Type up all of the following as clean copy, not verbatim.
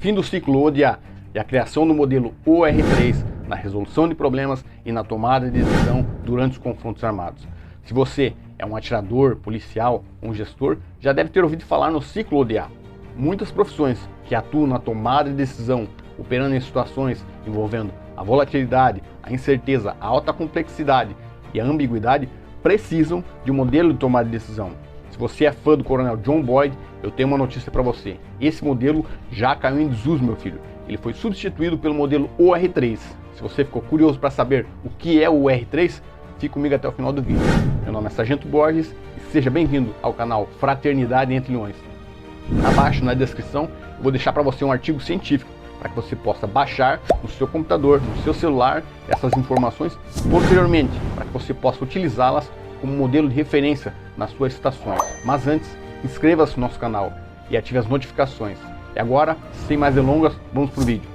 fim do ciclo ODA e a criação do modelo OR3 na resolução de problemas e na tomada de decisão durante os confrontos armados. Se você é um atirador, policial ou um gestor, já deve ter ouvido falar no ciclo ODA. Muitas profissões que atuam na tomada de decisão, operando em situações envolvendo a volatilidade, a incerteza, a alta complexidade e a ambiguidade, precisam de um modelo de tomada de decisão. Se você é fã do Coronel John Boyd, eu tenho uma notícia para você. Esse modelo já caiu em desuso, meu filho. Ele foi substituído pelo modelo OR3. Se você ficou curioso para saber o que é o OR3, fique comigo até o final do vídeo. Meu nome é Sargento Borges e seja bem-vindo ao canal Fraternidade Entre Leões. Abaixo na descrição eu vou deixar para você um artigo científico para que você possa baixar no seu computador, no seu celular, essas informações posteriormente, para que você possa utilizá-las como modelo de referência nas suas estações. Mas antes, inscreva-se no nosso canal e ative as notificações. E agora, sem mais delongas, vamos para o vídeo.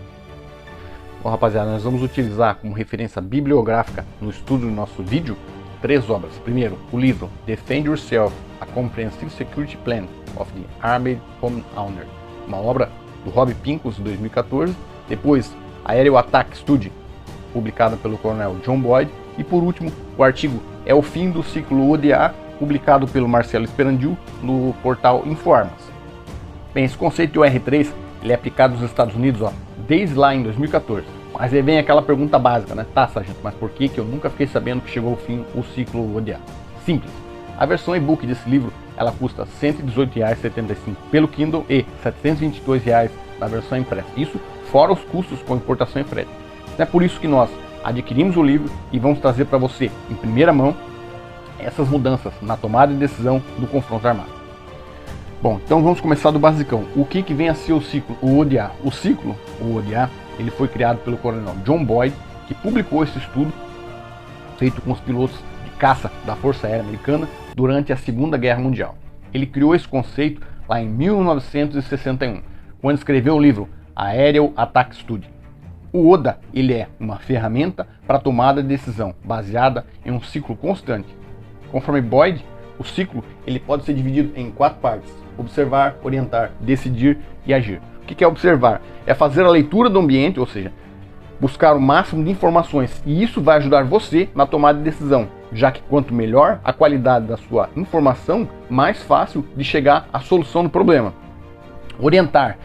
Bom, rapaziada, nós vamos utilizar como referência bibliográfica no estudo do nosso vídeo 3 obras. Primeiro, o livro Defend Yourself, A Comprehensive Security Plan of the Armed Homeowner, uma obra do Rob Pincus, de 2014. Depois, Aerial Attack Study, publicada pelo Coronel John Boyd. E por último, o artigo É o Fim do Ciclo ODA, publicado pelo Marcelo Esperandil no portal Informas. Bem, esse conceito de OR3 ele é aplicado nos Estados Unidos desde lá em 2014. Mas aí vem aquela pergunta básica, né? Tá, sargento, mas por que eu nunca fiquei sabendo que chegou ao fim o ciclo ODA? Simples. A versão e-book desse livro ela custa R$ 118,75 pelo Kindle e R$ 722 na versão impressa. Isso fora os custos com importação e frete. É por isso que nós adquirimos o livro e vamos trazer para você, em primeira mão, essas mudanças na tomada de decisão do confronto armado. Bom, então vamos começar do basicão. O que vem a ser o ciclo, o ODA? O ciclo, o ODA, ele foi criado pelo Coronel John Boyd, que publicou esse estudo feito com os pilotos de caça da Força Aérea Americana durante a Segunda Guerra Mundial. Ele criou esse conceito lá em 1961, quando escreveu o livro Aerial Attack Study. O ODA ele é uma ferramenta para tomada de decisão baseada em um ciclo constante. Conforme Boyd, o ciclo ele pode ser dividido em 4 partes: observar, orientar, decidir e agir. O que é observar? É fazer a leitura do ambiente, ou seja, buscar o máximo de informações, e isso vai ajudar você na tomada de decisão, já que quanto melhor a qualidade da sua informação, mais fácil de chegar à solução do problema. Orientar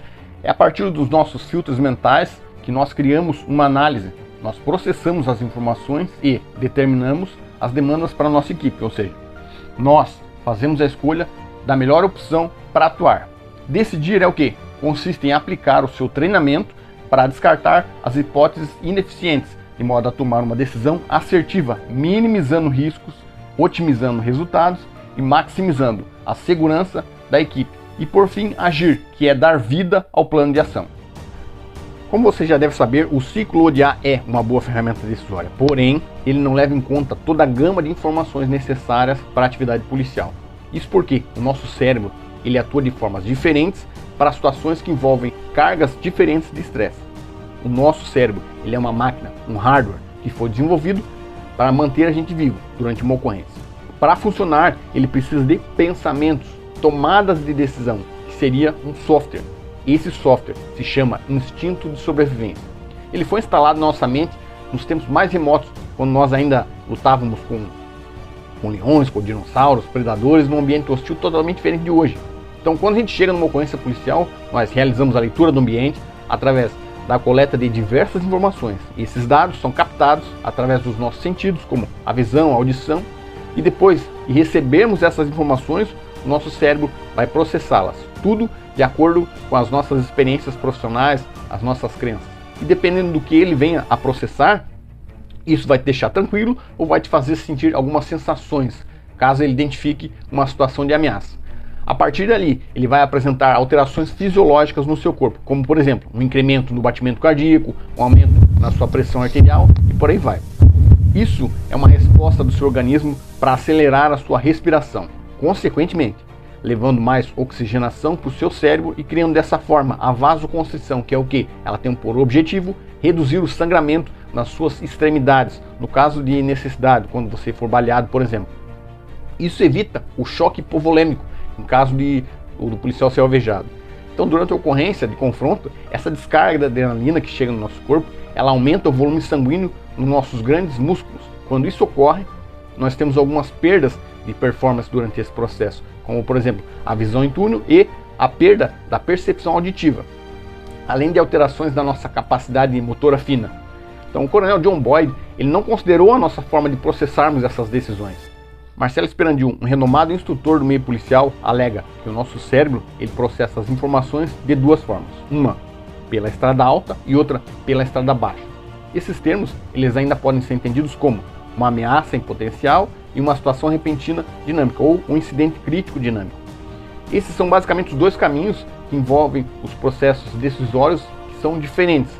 é a partir dos nossos filtros mentais que nós criamos uma análise, nós processamos as informações e determinamos as demandas para a nossa equipe, ou seja, nós fazemos a escolha da melhor opção para atuar. Decidir é o que? Consiste em aplicar o seu treinamento para descartar as hipóteses ineficientes, de modo a tomar uma decisão assertiva, minimizando riscos, otimizando resultados e maximizando a segurança da equipe. E por fim, agir, que é dar vida ao plano de ação. Como você já deve saber, o ciclo ODA é uma boa ferramenta decisória, porém, ele não leva em conta toda a gama de informações necessárias para a atividade policial. Isso porque o nosso cérebro ele atua de formas diferentes para situações que envolvem cargas diferentes de estresse. O nosso cérebro ele é uma máquina, um hardware, que foi desenvolvido para manter a gente vivo durante uma ocorrência. Para funcionar, ele precisa de pensamentos, tomadas de decisão, que seria um software. Esse software se chama instinto de sobrevivência. Ele foi instalado na nossa mente nos tempos mais remotos, quando nós ainda lutávamos com leões, com dinossauros, predadores, num ambiente hostil totalmente diferente de hoje. Então, quando a gente chega numa ocorrência policial, nós realizamos a leitura do ambiente através da coleta de diversas informações. Esses dados são captados através dos nossos sentidos, como a visão, a audição, e depois de recebermos essas informações, o nosso cérebro vai processá-las, tudo de acordo com as nossas experiências profissionais, as nossas crenças. E dependendo do que ele venha a processar, isso vai te deixar tranquilo ou vai te fazer sentir algumas sensações, caso ele identifique uma situação de ameaça. A partir dali, ele vai apresentar alterações fisiológicas no seu corpo, como por exemplo, um incremento no batimento cardíaco, um aumento na sua pressão arterial e por aí vai. Isso é uma resposta do seu organismo para acelerar a sua respiração, consequentemente, levando mais oxigenação para o seu cérebro e criando dessa forma a vasoconstrição, que é o que? Ela tem por objetivo reduzir o sangramento nas suas extremidades, no caso de necessidade, quando você for baleado, por exemplo. Isso evita o choque hipovolêmico, em caso do policial ser alvejado. Então, durante a ocorrência de confronto, essa descarga da adrenalina que chega no nosso corpo, ela aumenta o volume sanguíneo nos nossos grandes músculos. Quando isso ocorre, nós temos algumas perdas de performance durante esse processo, como por exemplo, a visão em túnel e a perda da percepção auditiva, além de alterações da nossa capacidade motora fina. Então, o coronel John Boyd, ele não considerou a nossa forma de processarmos essas decisões. Marcelo Esperandil, um renomado instrutor do meio policial, alega que o nosso cérebro ele processa as informações de duas formas. Uma pela estrada alta e outra pela estrada baixa. Esses termos eles ainda podem ser entendidos como uma ameaça em potencial e uma situação repentina dinâmica, ou um incidente crítico dinâmico. Esses são basicamente os dois caminhos que envolvem os processos decisórios que são diferentes.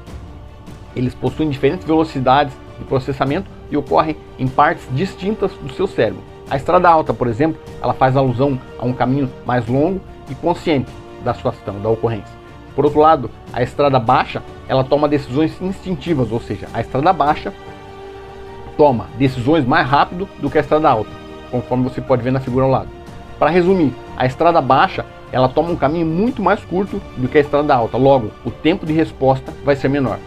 Eles possuem diferentes velocidades de processamento e ocorrem em partes distintas do seu cérebro. A estrada alta, por exemplo, ela faz alusão a um caminho mais longo e consciente da sua ação, da ocorrência. Por outro lado, a estrada baixa, ela toma decisões instintivas, ou seja, a estrada baixa toma decisões mais rápido do que a estrada alta, conforme você pode ver na figura ao lado. Para resumir, a estrada baixa, ela toma um caminho muito mais curto do que a estrada alta, logo, o tempo de resposta vai ser menor.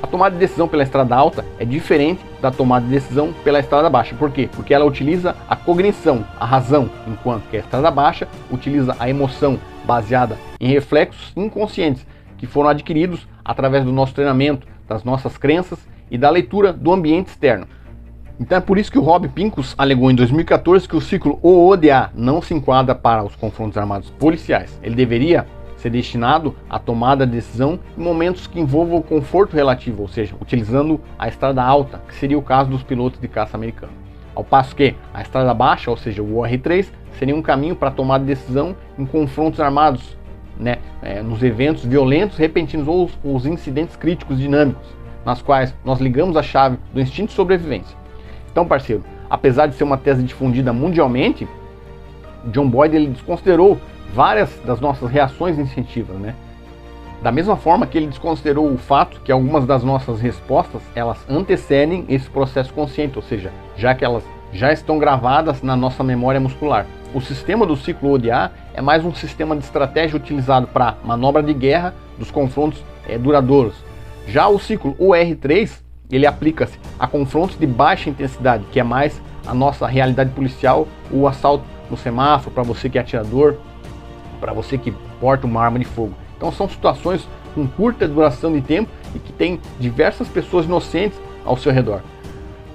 A tomada de decisão pela estrada alta é diferente da tomada de decisão pela estrada baixa. Por quê? Porque ela utiliza a cognição, a razão, enquanto que a estrada baixa utiliza a emoção, baseada em reflexos inconscientes que foram adquiridos através do nosso treinamento, das nossas crenças e da leitura do ambiente externo. Então é por isso que o Rob Pincus alegou em 2014 que o ciclo OODA não se enquadra para os confrontos armados policiais. Ele deveria ser destinado à tomada de decisão em momentos que envolvam o conforto relativo, ou seja, utilizando a estrada alta, que seria o caso dos pilotos de caça americanos. Ao passo que a estrada baixa, ou seja, o OR3, seria um caminho para tomar decisão em confrontos armados, nos eventos violentos, repentinos ou os incidentes críticos dinâmicos, nas quais nós ligamos a chave do instinto de sobrevivência. Então, parceiro, apesar de ser uma tese difundida mundialmente, John Boyd ele desconsiderou várias das nossas reações instintivas, Da mesma forma que ele desconsiderou o fato que algumas das nossas respostas, elas antecedem esse processo consciente, ou seja, já que elas já estão gravadas na nossa memória muscular. O sistema do ciclo ODA é mais um sistema de estratégia utilizado para manobra de guerra dos confrontos duradouros. Já o ciclo OR3, ele aplica-se a confrontos de baixa intensidade, que é mais a nossa realidade policial, o assalto no semáforo, para você que é atirador, para você que porta uma arma de fogo. Então são situações com curta duração de tempo e que tem diversas pessoas inocentes ao seu redor.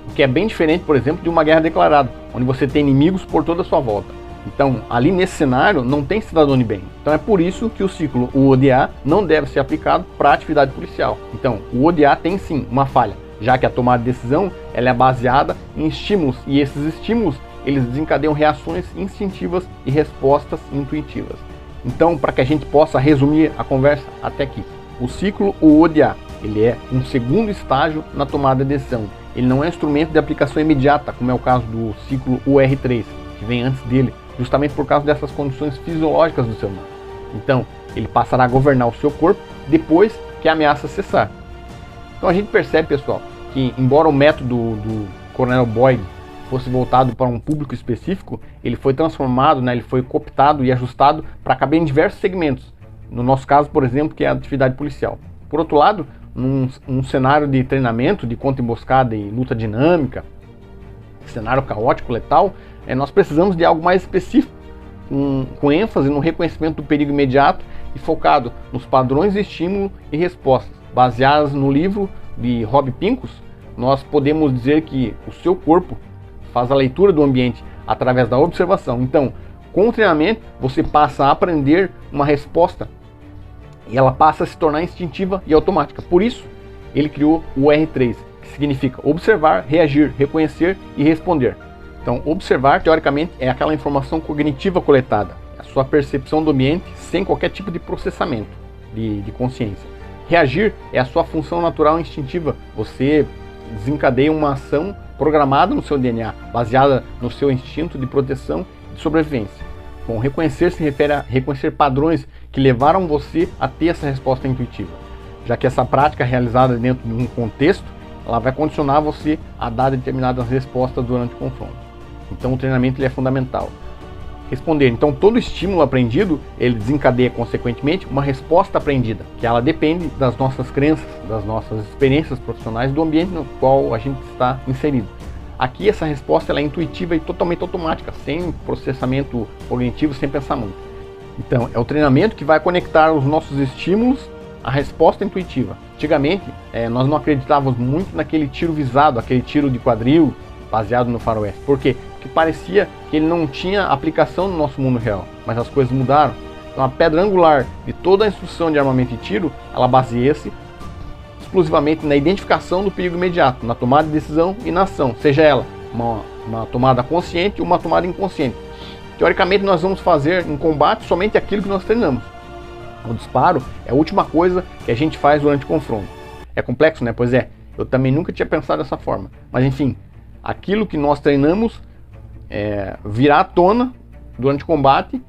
O que é bem diferente, por exemplo, de uma guerra declarada, onde você tem inimigos por toda a sua volta. Então, ali nesse cenário, não tem cidadão de bem. Então é por isso que o ciclo ODA não deve ser aplicado para a atividade policial. Então, o ODA tem sim uma falha, já que a tomada de decisão ela é baseada em estímulos, e esses estímulos eles desencadeiam reações instintivas e respostas intuitivas. Então, para que a gente possa resumir a conversa até aqui, o ciclo ODA ele é um segundo estágio na tomada de decisão. Ele não é instrumento de aplicação imediata, como é o caso do ciclo OR3, que vem antes dele, justamente por causa dessas condições fisiológicas do ser humano. Então, ele passará a governar o seu corpo depois que a ameaça cessar. Então a gente percebe, pessoal, que embora o método do Coronel Boyd fosse voltado para um público específico, ele foi transformado, ele foi cooptado e ajustado para caber em diversos segmentos. No nosso caso, por exemplo, que é a atividade policial. Por outro lado, num cenário de treinamento, de contra-emboscada e luta dinâmica, cenário caótico, letal, nós precisamos de algo mais específico, com ênfase no reconhecimento do perigo imediato e focado nos padrões de estímulo e respostas. Baseadas no livro de Rob Pincus, nós podemos dizer que o seu corpo faz a leitura do ambiente através da observação. Então, com o treinamento, você passa a aprender uma resposta e ela passa a se tornar instintiva e automática. Por isso, ele criou o R3, que significa observar, reagir, reconhecer e responder. Então, observar, teoricamente, é aquela informação cognitiva coletada, a sua percepção do ambiente sem qualquer tipo de processamento de consciência. Reagir é a sua função natural instintiva. Você desencadeia uma ação programada no seu DNA, baseada no seu instinto de proteção e de sobrevivência. Bom, reconhecer se refere a reconhecer padrões que levaram você a ter essa resposta intuitiva, já que essa prática realizada dentro de um contexto, ela vai condicionar você a dar determinadas respostas durante o confronto. Então o treinamento ele é fundamental. responder. Então todo estímulo aprendido, ele desencadeia consequentemente uma resposta aprendida, que ela depende das nossas crenças, das nossas experiências profissionais, do ambiente no qual a gente está inserido. Aqui essa resposta ela é intuitiva e totalmente automática, sem processamento cognitivo, sem pensar muito. Então é o treinamento que vai conectar os nossos estímulos à resposta intuitiva. Antigamente nós não acreditávamos muito naquele tiro visado, aquele tiro de quadril baseado no faroeste. Por quê? Porque parecia que ele não tinha aplicação no nosso mundo real, mas as coisas mudaram. Então a pedra angular de toda a instrução de armamento e tiro, ela baseia-se exclusivamente na identificação do perigo imediato, na tomada de decisão e na ação, seja ela uma tomada consciente ou uma tomada inconsciente. Teoricamente nós vamos fazer em combate somente aquilo que nós treinamos. O disparo é a última coisa que a gente faz durante o confronto. É complexo, né? Pois é, eu também nunca tinha pensado dessa forma. Mas enfim, aquilo que nós treinamos virá à tona durante o combate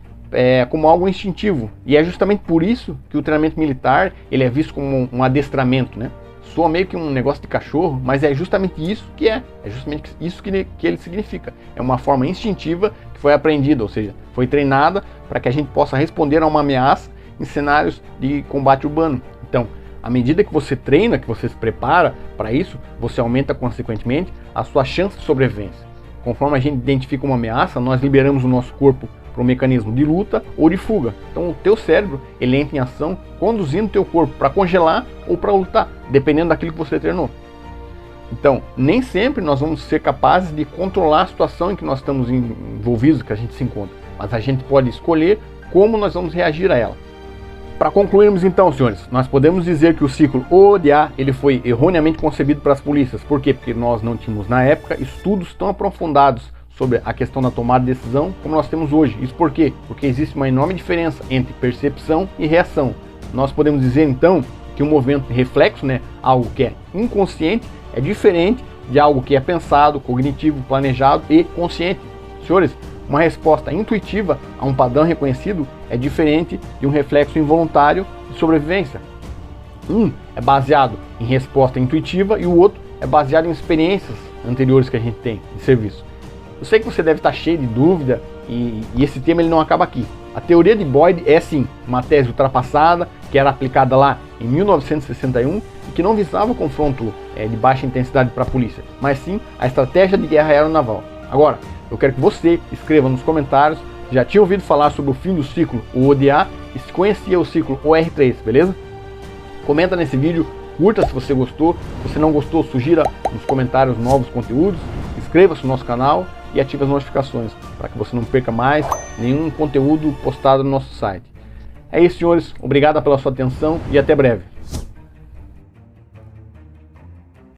como algo instintivo. E é justamente por isso que o treinamento militar ele é visto como um adestramento, né? Soa meio que um negócio de cachorro, mas é justamente isso que é. É justamente isso que ele significa. É uma forma instintiva que foi aprendida, ou seja, foi treinada para que a gente possa responder a uma ameaça em cenários de combate urbano. Então, à medida que você treina, que você se prepara para isso, você aumenta consequentemente a sua chance de sobrevivência. Conforme a gente identifica uma ameaça, nós liberamos o nosso corpo para um mecanismo de luta ou de fuga. Então o teu cérebro ele entra em ação conduzindo o teu corpo para congelar ou para lutar, dependendo daquilo que você treinou. Então, nem sempre nós vamos ser capazes de controlar a situação em que nós estamos envolvidos, que a gente se encontra, mas a gente pode escolher como nós vamos reagir a ela. Para concluirmos então, senhores, nós podemos dizer que o ciclo ODA ele foi erroneamente concebido para as polícias. Por quê? Porque nós não tínhamos na época estudos tão aprofundados sobre a questão da tomada de decisão como nós temos hoje. Isso por quê? Porque existe uma enorme diferença entre percepção e reação. Nós podemos dizer então que um movimento de reflexo, né, algo que é inconsciente, é diferente de algo que é pensado, cognitivo, planejado e consciente. Senhores, uma resposta intuitiva a um padrão reconhecido é diferente de um reflexo involuntário de sobrevivência. Um é baseado em resposta intuitiva e o outro é baseado em experiências anteriores que a gente tem de serviço. Eu sei que você deve estar cheio de dúvida e esse tema ele não acaba aqui. A teoria de Boyd é sim uma tese ultrapassada que era aplicada lá em 1961 e que não visava o confronto de baixa intensidade para a polícia, mas sim a estratégia de guerra aeronaval. Agora, eu quero que você escreva nos comentários se já tinha ouvido falar sobre o fim do ciclo, o ODA, e se conhecia o ciclo OR3, beleza? Comenta nesse vídeo, curta se você gostou, se você não gostou, sugira nos comentários novos conteúdos, inscreva-se no nosso canal e ative as notificações para que você não perca mais nenhum conteúdo postado no nosso site. É isso, senhores, obrigado pela sua atenção e até breve.